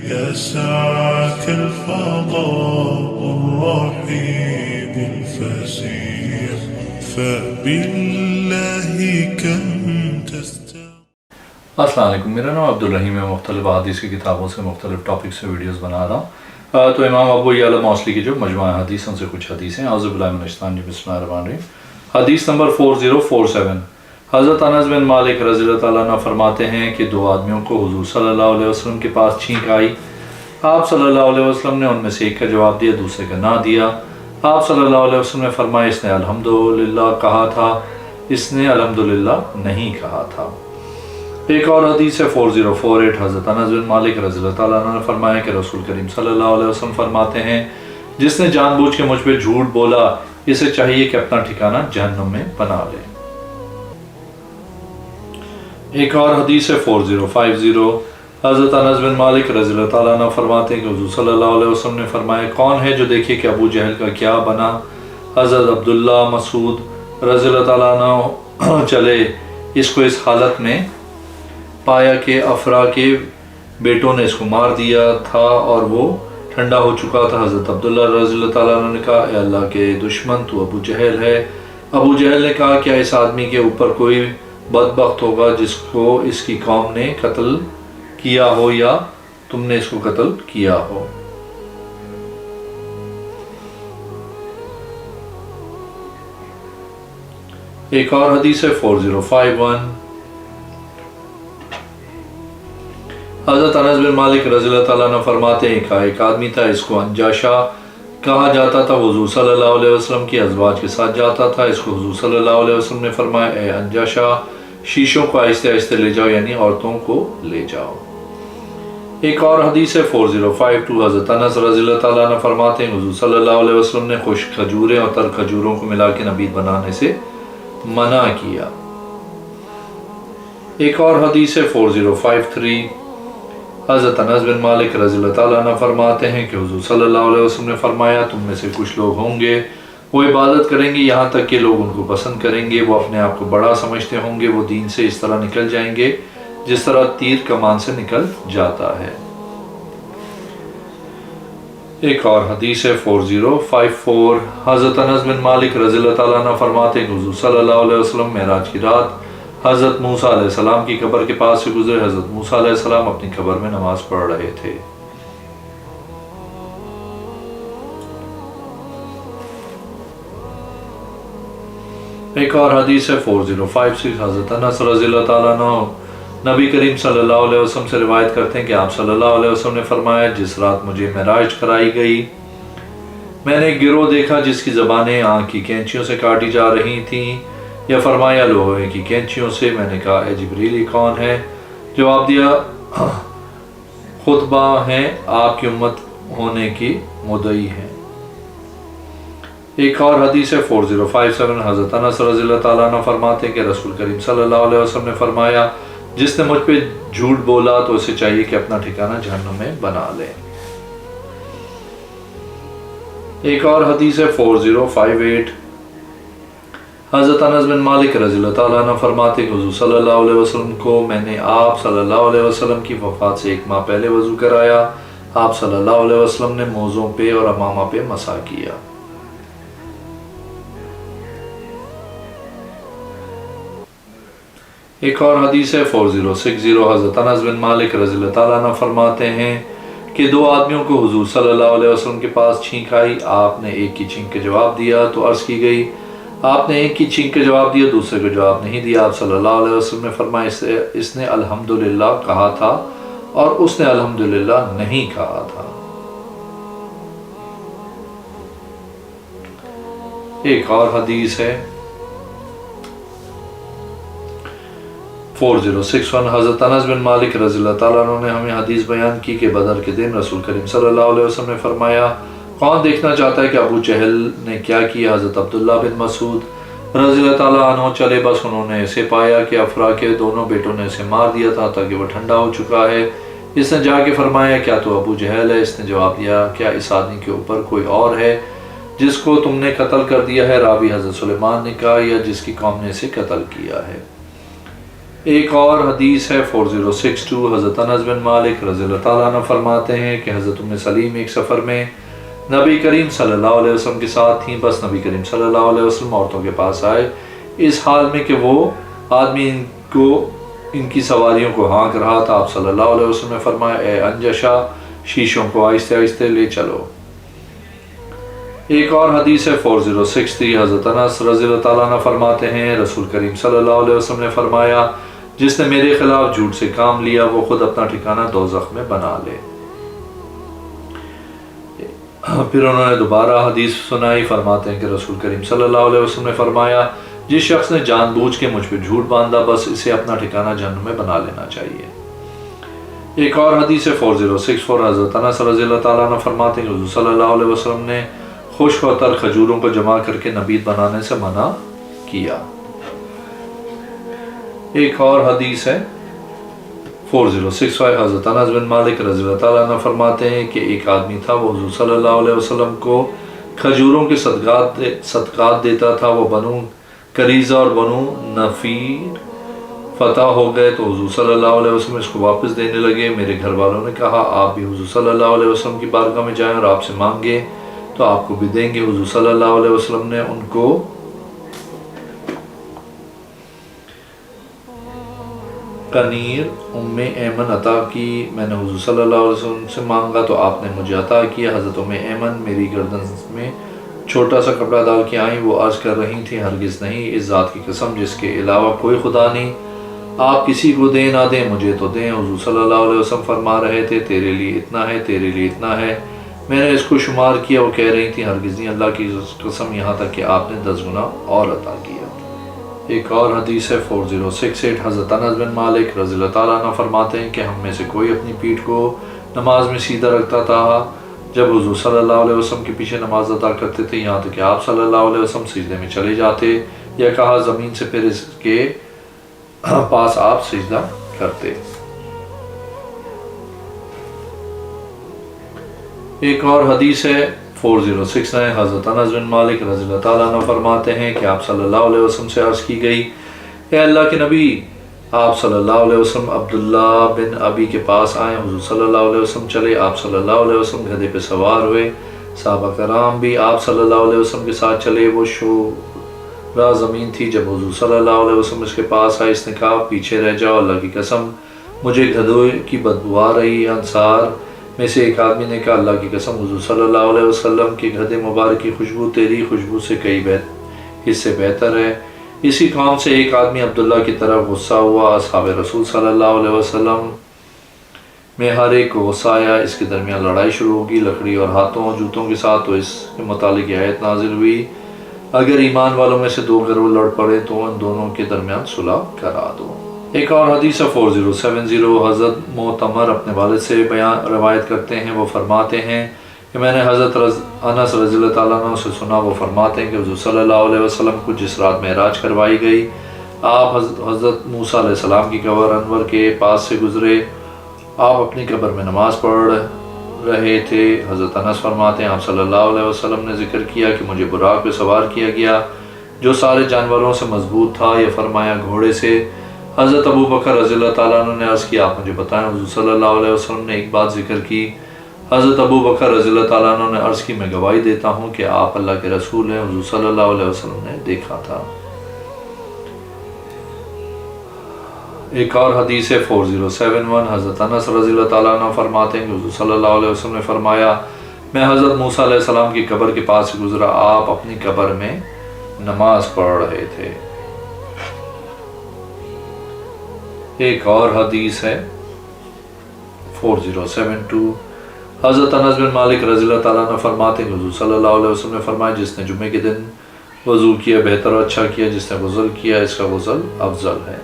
يسعك الفضاء الرحيم الفسيح فبالله كم السلام علیکم، میرا نام عبدالرحیم ہے۔ مختلف حدیث کی کتابوں سے مختلف ٹاپک سے ویڈیوز بنا رہا ہوں۔ تو امام ابو یعلا موصلی کی جو مجموعہ حدیثوں سے کچھ حدیثیں، اعوذ باللہ من الشیطان الرجیم، بسم اللہ الرحمن الرحیم۔ حدیث نمبر 4047، حضرت انس بن مالک رضی اللہ تعالیٰ عنہ فرماتے ہیں کہ دو آدمیوں کو حضور صلی اللہ علیہ وسلم کے پاس چھینک آئی۔ آپ صلی اللہ علیہ وسلم نے ان میں سے ایک کا جواب دیا، دوسرے کا نہ دیا۔ آپ صلی اللہ علیہ وسلم نے فرمایا اس نے الحمدللہ کہا تھا، اس نے الحمدللہ نہیں کہا تھا۔ ایک اور حدیث ہے 4048، حضرت انس بن مالک رضی اللہ تعالیٰ عنہ نے فرمایا کہ رسول کریم صلی اللہ علیہ وسلم فرماتے ہیں جس نے جان بوجھ کے مجھ پہ جھوٹ بولا اسے چاہیے کہ اپنا ٹھکانہ جہنم میں بنا لے۔ ایک اور حدیث ہے 4050، حضرت انس بن مالک رضی اللہ تعالیٰ عنہ فرماتے ہیں کہ حضور صلی اللہ علیہ وسلم نے فرمایا کون ہے جو دیکھے کہ ابو جہل کا کیا بنا؟ حضرت عبداللہ مسعود رضی اللہ تعالیٰ عنہ چلے، اس کو اس حالت میں پایا کہ افرا کے بیٹوں نے اس کو مار دیا تھا اور وہ ٹھنڈا ہو چکا تھا۔ حضرت عبداللہ رضی اللہ تعالیٰ عنہ نے کہا اے اللہ کے دشمن، تو ابو جہل ہے۔ ابو جہل نے کہا کیا اس آدمی کے اوپر کوئی بدبخت ہوگا جس کو اس کی قوم نے قتل کیا ہو یا تم نے اس کو قتل کیا ہو؟ ایک اور حدیث ہے 4051، حضرت انس بن مالک رضی اللہ تعالیٰ عنہ فرماتے ہیں کہ ایک آدمی تھا، اس کو انجاشا کہا جاتا تھا، حضور صلی اللہ علیہ وسلم کی ازواج کے ساتھ جاتا تھا۔ اس کو حضور صلی اللہ علیہ وسلم نے فرمایا اے انجاشا شیشوں کو آہستہ آہستہ لے جاؤ، یعنی عورتوں کو لے جاؤ۔ ایک اور حدیث ہے 4052، حضرت انس رضی اللہ تعالیٰ عنہ فرماتے ہیں حضور صلی اللہ علیہ وسلم نے خشک کھجوریں اور تر کھجوروں کو ملا کے نبیذ بنانے سے منع کیا۔ ایک اور حدیث ہے 4053، حضرت انس بن مالک رضی اللہ تعالیٰ عنہ فرماتے ہیں کہ حضور صلی اللہ علیہ وسلم نے فرمایا تم میں سے کچھ لوگ ہوں گے وہ عبادت کریں گے یہاں تک کہ لوگ ان کو پسند کریں گے، وہ اپنے آپ کو بڑا سمجھتے ہوں گے، وہ دین سے اس طرح نکل جائیں گے جس طرح تیر کمان سے نکل جاتا ہے۔ ایک اور حدیث ہے 4054، حضرت انس بن مالک رضی اللہ تعالیٰ عنہ فرماتے ہیں کہ حضور صلی اللہ علیہ وسلم معراج کی رات حضرت موسیٰ علیہ السلام کی قبر کے پاس سے گزرے۔ حضرت موسیٰ علیہ السلام اپنی قبر میں نماز پڑھ رہے تھے۔ ایک اور حدیث ہے 4056، حضرت انس رضی اللہ تعالیٰ عنہ نبی کریم صلی اللہ علیہ وسلم سے روایت کرتے ہیں کہ آپ صلی اللہ علیہ وسلم نے فرمایا جس رات مجھے معراج کرائی گئی میں نے ایک گروہ دیکھا جس کی زبانیں آنکھ کی کینچیوں سے کاٹی جا رہی تھیں، یا فرمایا لوہے کی کینچیوں سے۔ میں نے کہا اے جبریل یہ کون ہے؟ جواب دیا خطبہ ہیں، آپ کی امت ہونے کی مدعی ہیں۔ ایک اور حدیث ہے 4057، حضرت انس رضی اللہ تعالیٰ عنہ فرماتے ہیں کہ رسول کریم صلی اللہ علیہ وسلم نے فرمایا جس نے مجھ پہ جھوٹ بولا تو اسے چاہیے کہ اپنا ٹھکانہ جہنم میں بنا لے۔ ایک اور حدیث ہے 4058، حضرت انس بن مالک رضی اللہ تعالیٰ عنہ فرماتے ہیں کہ حضور صلی اللہ علیہ وسلم کو میں نے آپ صلی اللہ علیہ وسلم کی وفات سے 1 ماہ پہلے وضو کرایا۔ آپ صلی اللہ علیہ وسلم نے موزوں پہ اور امامہ پہ مسح کیا۔ ایک اور حدیث ہے 4060، حضرت انس بن مالک رضی اللہ تعالیٰ عنہ فرماتے ہیں کہ 2 آدمیوں کو حضور صلی اللہ علیہ وسلم کے پاس چھینک آئی۔ آپ نے ایک کی چھینک کا جواب دیا تو عرض کی گئی آپ نے ایک کی چھینک کا جواب دیا، دوسرے کو جواب نہیں دیا۔ آپ صلی اللہ علیہ وسلم نے فرمایا اس نے الحمدللہ کہا تھا اور اس نے الحمدللہ نہیں کہا تھا۔ ایک اور حدیث ہے 4061، حضرت انس بن مالک رضی اللہ تعالیٰ عنہ نے ہمیں حدیث بیان کی کہ بدر کے دن رسول کریم صلی اللہ علیہ وسلم نے فرمایا کون دیکھنا چاہتا ہے کہ ابو جہل نے کیا کیا؟ حضرت عبداللہ بن مسعود رضی اللہ تعالیٰ عنہ چلے، بس انہوں نے اسے پایا کہ افرا کے دونوں بیٹوں نے اسے مار دیا تھا تاکہ وہ ٹھنڈا ہو چکا ہے۔ اس نے جا کے فرمایا کیا تو ابو جہل ہے؟ اس نے جواب دیا کیا اس آدمی کے اوپر کوئی اور ہے جس کو تم نے قتل کر دیا ہے؟ راوی حضرت سلیمان نے کہا یا جس کی قوم نے اسے قتل کیا ہے۔ ایک اور حدیث ہے 4062، حضرت انس بن مالک رضی اللہ تعالیٰ عنہ فرماتے ہیں کہ حضرت ام سلیم ایک سفر میں نبی کریم صلی اللہ علیہ وسلم کے ساتھ تھیں، بس نبی کریم صلی اللہ علیہ وسلم عورتوں کے پاس آئے اس حال میں کہ وہ آدمی ان کی سواریوں کو ہانک رہا تھا۔ آپ صلی اللہ علیہ وسلم نے فرمایا اے انجشا شیشوں کو آہستہ آہستہ لے چلو۔ ایک اور حدیث ہے 4063، حضرت انس رضی اللہ تعالیٰ عنہ فرماتے ہیں رسول کریم صلی اللہ علیہ وسلم نے فرمایا جس نے میرے خلاف جھوٹ سے کام لیا وہ خود اپنا ٹھکانہ دوزخ میں بنا لے۔ پھر انہوں نے دوبارہ حدیث سنائی، فرماتے ہیں کہ رسول کریم صلی اللہ علیہ وسلم نے فرمایا جس شخص نے جان بوجھ کے مجھ پہ جھوٹ باندھا بس اسے اپنا ٹھکانہ جہنم میں بنا لینا چاہیے۔ ایک اور حدیث ہے 4064، حضرت انس رضی اللہ تعالیٰ عنہ فرماتے ہیں کہ حضور صلی اللہ علیہ وسلم نے خشک اور تر کھجوروں کو جمع کر کے نبید بنانے سے منع کیا۔ ایک اور حدیث ہے 4065، حضرت انس بن مالک رضی اللہ تعالیٰ عنہ فرماتے ہیں کہ ایک آدمی تھا وہ حضور صلی اللہ علیہ وسلم کو کھجوروں کے صدقات دیتا تھا، وہ بنو قریظہ اور بنو نفیر فتح ہو گئے تو حضور صلی اللہ علیہ وسلم اس کو واپس دینے لگے۔ میرے گھر والوں نے کہا آپ بھی حضور صلی اللہ علیہ وسلم کی بارگاہ میں جائیں اور آپ سے مانگیں تو آپ کو بھی دیں گے۔ حضور صلی اللہ علیہ وسلم نے ان کو قنیر ام ایمن عطا کی۔ میں نے حضور صلی اللہ علیہ وسلم سے مانگا تو آپ نے مجھے عطا کیا۔ حضرت ام ایمن میری گردن میں چھوٹا سا کپڑا ڈال کے آئیں، وہ عرض کر رہی تھیں ہرگز نہیں، اس ذات کی قسم جس کے علاوہ کوئی خدا نہیں، آپ کسی کو دیں نہ دیں مجھے تو دیں۔ حضور صلی اللہ علیہ وسلم فرما رہے تھے تیرے لیے اتنا ہے، تیرے لیے اتنا ہے۔ میں نے اس کو شمار کیا، وہ کہہ رہی تھیں ہرگز نہیں، اللہ کی قسم یہاں تک کہ آپ نے 10 گنا اور عطا کیا۔ ایک اور حدیث ہے 4068، حضرت انس بن مالک رضی اللہ تعالیٰ عنہ فرماتے ہیں کہ ہم میں سے کوئی اپنی پیٹھ کو نماز میں سیدھا رکھتا تھا جب حضور صلی اللہ علیہ وسلم کے پیچھے نماز ادا کرتے تھے، یہاں تک کہ آپ صلی اللہ علیہ وسلم سجدے میں چلے جاتے یا کہا زمین سے پھر اس کے پاس آپ سجدہ کرتے۔ ایک اور حدیث ہے 4069، حضرت انس بن مالک رضی اللہ تعالیٰ عنہ فرماتے ہیں کہ آپ صلی اللہ علیہ وسلم سے عرض کی گئی اے اللہ کے نبی، آپ صلی اللہ علیہ وسلم عبداللہ بن ابی کے پاس آئیں۔ حضور صلی اللہ علیہ وسلم چلے، آپ صلی اللہ علیہ وسلم گدھے پہ سوار ہوئے، صحابہ کرام بھی آپ صلی اللہ علیہ وسلم کے ساتھ چلے۔ وہ شورا زمین تھی، جب حضور صلی اللہ علیہ وسلم اس کے پاس آئے اس نے کہا پیچھے رہ جاؤ، اللہ کی قسم مجھے گدھے کی بدبو آ رہی۔ انصار میں سے ایک آدمی نے کہا اللہ کی قسم حضور صلی اللہ علیہ وسلم کے گدھے مبارک کی خوشبو تیری خوشبو سے کئی حصے بہتر ہے۔ اسی قوم سے ایک آدمی عبداللہ کی طرف غصہ ہوا، اصحاب رسول صلی اللہ علیہ وسلم میں ہر ایک کو غصہ آیا، اس کے درمیان لڑائی شروع ہوگی لکڑی اور ہاتھوں اور جوتوں کے ساتھ، تو اس کے متعلق یہ آیت نازل ہوئی اگر ایمان والوں میں سے 2 گروہ لڑ پڑے تو ان دونوں کے درمیان صلح کرا دو۔ ایک اور حدیث 4070، حضرت معتمر اپنے والد سے روایت کرتے ہیں، وہ فرماتے ہیں کہ میں نے حضرت انس رضی اللہ تعالیٰ عنہ سے سنا، وہ فرماتے ہیں کہ حضور صلی اللہ علیہ وسلم کو جس رات معراج کروائی گئی آپ حضرت موسیٰ علیہ السلام کی قبر انور کے پاس سے گزرے، آپ اپنی قبر میں نماز پڑھ رہے تھے۔ حضرت انس فرماتے ہیں آپ صلی اللہ علیہ وسلم نے ذکر کیا کہ مجھے براق پہ سوار کیا گیا جو سارے جانوروں سے مضبوط تھا، یا فرمایا گھوڑے سے۔ حضرت ابو بکر رضی اللہ تعالیٰ عنہ نے عرض کیا آپ مجھے بتائیں، حضور صلی اللہ علیہ وسلم نے ایک بات ذکر کی۔ حضرت ابو بکر رضی اللہ تعالیٰ عنہ نے عرض کی میں گواہی دیتا ہوں کہ آپ اللہ کے رسول ہیں، حضور صلی اللہ علیہ وسلم نے دیکھا تھا۔ ایک اور حدیث ہے 4071، حضرت انس رضی اللہ تعالیٰ عنہ فرماتے ہیں کہ حضور صلی اللہ علیہ وسلم نے فرمایا میں حضرت موسیٰ علیہ السلام کی قبر کے پاس سے گزرا، آپ اپنی قبر میں نماز پڑھ رہے تھے۔ ایک اور حدیث ہے 4072، حضرت انس بن مالک رضی اللہ تعالیٰ عنہ فرماتے ہیں کہ حضور صلی اللہ علیہ وسلم نے فرمایا جس نے جمعے کے دن وضو کیا بہتر اور اچھا کیا، جس نے غسل کیا اس کا غسل افضل ہے۔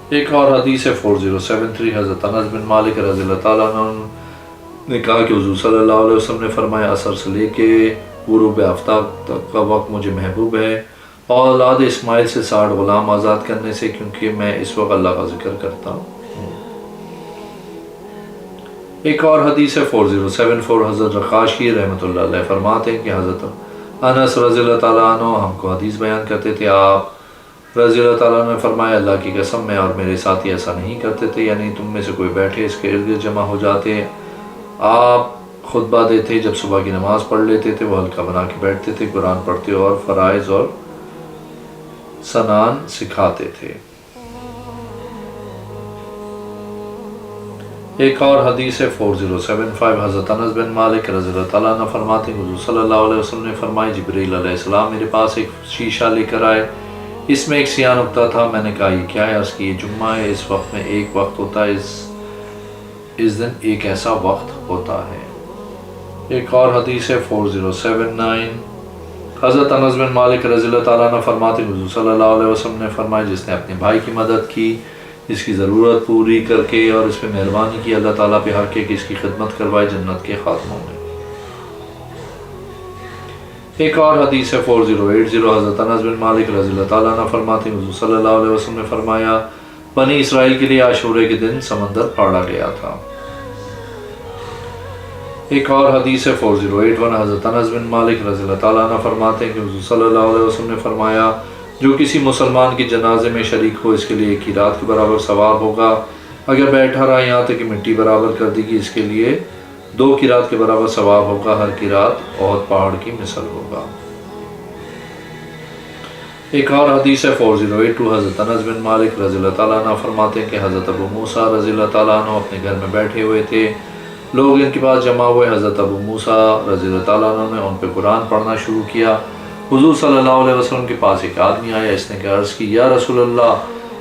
ایک اور حدیث ہے 4073، حضرت انس بن مالک رضی اللہ تعالیٰ عنہ نے کہا کہ حضور صلی اللہ علیہ وسلم نے فرمایا عصر سے لے کے غروب آفتاب تک کا وقت مجھے محبوب ہے، اور اولاد اسماعیل سے 60 غلام آزاد کرنے سے، کیونکہ میں اس وقت اللہ کا ذکر کرتا ہوں۔ ایک اور حدیث ہے 4074، حضرت رقاشی رحمۃ اللہ علیہ فرماتے ہیں کہ حضرت انس رضی اللہ تعالیٰ عنہ ہم کو حدیث بیان کرتے تھے، آپ رضی اللہ تعالیٰ عنہ نے فرمایا اللہ کی قسم میں اور میرے ساتھی ایسا نہیں کرتے تھے، یعنی تم میں سے کوئی بیٹھے اس کے ارد گرد جمع ہو جاتے، آپ خطبہ دیتے، جب صبح کی نماز پڑھ لیتے تھے وہ حلقہ بنا کے بیٹھتے تھے، قرآن پڑھتے اور فرائض اور سنان سکھاتے تھے۔ ایک اور حدیث ہے 4075، حضرت انس بن مالک رضی اللہ تعالیٰ عنہ فرماتے ہیں حضور صلی اللہ علیہ وسلم نے فرمایا جبریل علیہ السلام میرے پاس ایک شیشہ لے کر آئے، اس میں ایک سیاہ نقطہ تھا، میں نے کہا یہ کیا ہے؟ عرض کی یہ جمعہ ہے، اس وقت میں ایک وقت ہوتا ہے، اس دن ایک ایسا وقت ہوتا ہے۔ ایک اور حدیث ہے 4079، حضرت انس بن مالک رضی اللہ تعالیٰ عنہ فرماتے ہیں حضور صلی اللہ علیہ وسلم نے فرمایا جس نے اپنے بھائی کی مدد کی، اس کی ضرورت پوری کر کے اور اس پہ مہربانی کی، اللہ تعالیٰ پہ حق ہے کہ اس کی خدمت کروائے جنت کے خاتموں میں۔ ایک اور حدیث ہے 4080، حضرت انس بن مالک رضی اللہ تعالیٰ عنہ فرماتے ہیں حضور صلی اللہ علیہ وسلم نے فرمایا بنی اسرائیل کے لیے عاشورے کے دن سمندر پھاڑا گیا تھا۔ ایک اور حدیث ہے 4081، حضرت انس بن مالک رضی اللہ تعالیٰ عنہ فرماتے ہیں کہ حضور صلی اللہ علیہ وسلم نے فرمایا جو کسی مسلمان کے جنازے میں شریک ہو اس کے لیے ایک قیرات کے برابر ثواب ہوگا، اگر بیٹھا رہا یہاں تک کہ مٹی برابر کر دی گی اس کے لیے 2 قیرات کے برابر ثواب ہوگا، ہر قیرات احد پہاڑ کی مثل ہوگا۔ ایک اور حدیث ہے 4082، حضرت انس بن مالک رضی اللہ تعالیٰ عنہ فرماتے ہیں کہ حضرت ابو موسیٰ رضی اللہ تعالیٰ عنہ اپنے گھر میں بیٹھے ہوئے تھے، لوگ ان کے پاس جمع ہوئے، حضرت ابو موسیٰ رضی اللہ تعالیٰ عنہ نے ان پہ قرآن پڑھنا شروع کیا، حضور صلی اللہ علیہ وسلم کے پاس ایک آدمی آیا، اس نے عرض کی یا رسول اللہ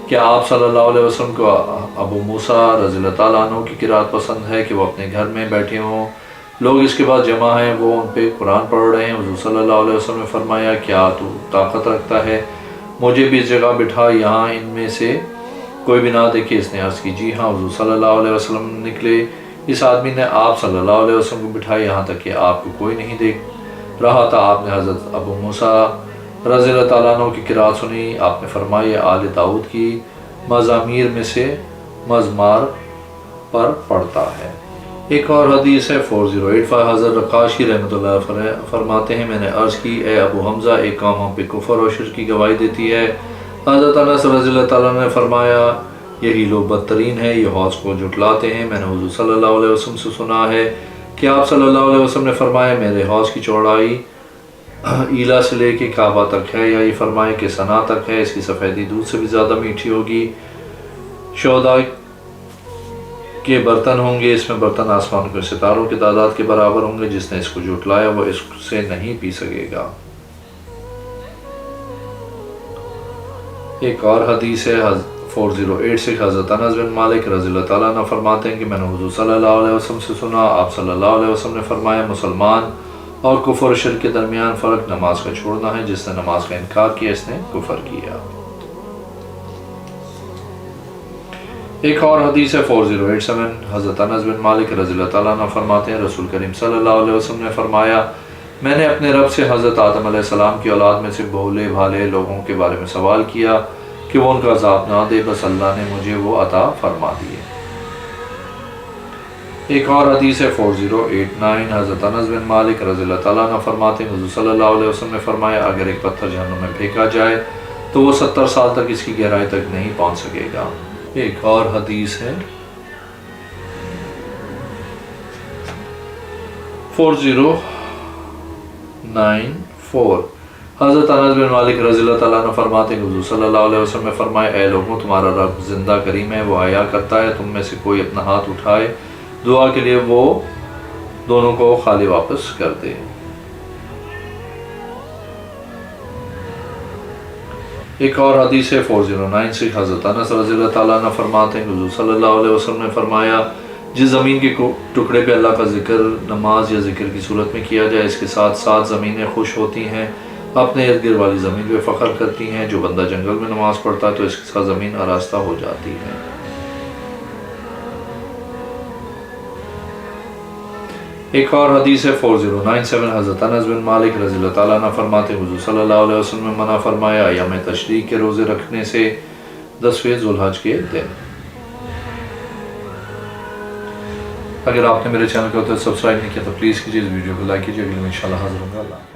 کیا آپ صلی اللہ علیہ وسلم کو ابو موسیٰ رضی اللہ تعالیٰ عنہ کی قرات پسند ہے کہ وہ اپنے گھر میں بیٹھے ہوں، لوگ اس کے بعد جمع ہیں، وہ ان پہ قرآن پڑھ رہے ہیں، حضور صلی اللہ علیہ وسلم نے فرمایا کیا تو طاقت رکھتا ہے مجھے بھی اس جگہ بٹھا یہاں ان میں سے کوئی بھی نہ دیکھے؟ اس نے عرض کی جی ہاں۔ حضور صلی اللہ علیہ وسلم نکلے، اس آدمی نے آپ صلی اللہ علیہ وسلم کو بٹھایا یہاں تک کہ آپ کو کوئی نہیں دیکھ رہا تھا، آپ نے حضرت ابو موسیٰ رضی اللہ تعالیٰ عنہ کی قرات سنی، آپ نے فرمایا آل داؤد کی مزامیر میں سے مزمار پر پڑھتا ہے۔ ایک اور حدیث ہے 4085، حضرت رقاشی رحمۃ اللہ فرماتے ہیں میں نے عرض کی اے ابو حمزہ ایک قوم ہم پہ کفر اور شرک کی گواہی دیتی ہے، حضرت انس رضی اللہ تعالیٰ عنہ نے فرمایا یہی لوگ بدترین ہیں، یہ حوض کو جھٹلاتے ہیں، میں نے حضور صلی اللہ علیہ وسلم سے سنا ہے کہ آپ صلی اللہ علیہ وسلم نے فرمایا میرے حوض کی چوڑائی ایلا سے لے کے کعبہ تک ہے، یا یہ فرمائے کہ ثنا تک ہے، اس کی سفیدی دودھ سے بھی زیادہ میٹھی ہوگی، شہداء کے برتن ہوں گے، اس میں برتن آسمان کے ستاروں کے تعداد کے برابر ہوں گے، جس نے اس کو جھٹلایا وہ اس سے نہیں پی سکے گا۔ ایک اور حدیث ہے 4086، حضرت انس بن مالک رضی اللہ تعالیٰ عنہ فرماتے ہیں کہ میں نے حضور صلی اللہ علیہ وسلم سے سنا، آپ صلی اللہ علیہ وسلم نے فرمایا مسلمان اور کفر و شرک کے درمیان فرق نماز کا چھوڑنا ہے، جس نے نماز کا انکار کیا اس نے کفر کیا۔ ایک اور حدیث ہے 4087، حضرت انس بن مالک رضی اللہ تعالیٰ عنہ فرماتے ہیں رسول کریم صلی اللہ علیہ وسلم نے فرمایا میں نے اپنے رب سے حضرت آدم علیہ السلام کی اولاد میں سے بھولے بھالے لوگوں کے بارے میں سوال کیا کہ وہ ان کا عذاب نہ دے، بس اللہ نے مجھے وہ عطا فرما دیے۔ ایک اور حدیث ہے 4089، حضرت انس بن مالک رضی اللہ تعالیٰ عنہ فرماتے ہیں حضور صلی اللہ علیہ وسلم نے فرمایا اگر ایک پتھر جہنم میں پھینکا جائے تو وہ 70 سال تک اس کی گہرائی تک نہیں پہنچ سکے گا۔ ایک اور حدیث ہے 4094، حضرت انس بن مالک رضی اللہ تعالیٰ عنہ فرماتے ہیں حضور صلی اللہ علیہ وسلم نے فرمایا اے لوگوں تمہارا رب زندہ کریم ہے، وہ حیا کرتا ہے، تم میں سے کوئی اپنا ہاتھ اٹھائے دعا کے لیے وہ دونوں کو خالی واپس کر دے۔ ایک اور حدیث ہے 4096، حضرت انس رضی اللہ تعالیٰ عنہ فرماتے ہیں حضور صلی اللہ علیہ وسلم نے فرمایا جس زمین کے ٹکڑے پہ اللہ کا ذکر نماز یا ذکر کی صورت میں کیا جائے اس کے ساتھ 7 زمینیں خوش ہوتی ہیں، اپنے ارد گرد والی زمین پہ فخر کرتی ہیں، جو بندہ جنگل میں نماز پڑھتا ہے تو اس کے ساتھ زمین آراستہ ہو جاتی ہے۔ ایک اور حدیث ہے 4097، حضرت انس بن مالک رضی اللہ تعالیٰ عنہ فرماتے ہیں حضور صلی اللہ علیہ وسلم نے منع فرمایا ایام تشریق کے روزے رکھنے سے 10ویں ذوالحج کے دن۔ اگر آپ نے میرے چینل کو سبسکرائب نہیں کیا تو پلیز کیجیے، اس ویڈیو کو لائک کیجیے، اگلے میں انشاءاللہ حاضر ہوں گا۔ اللہ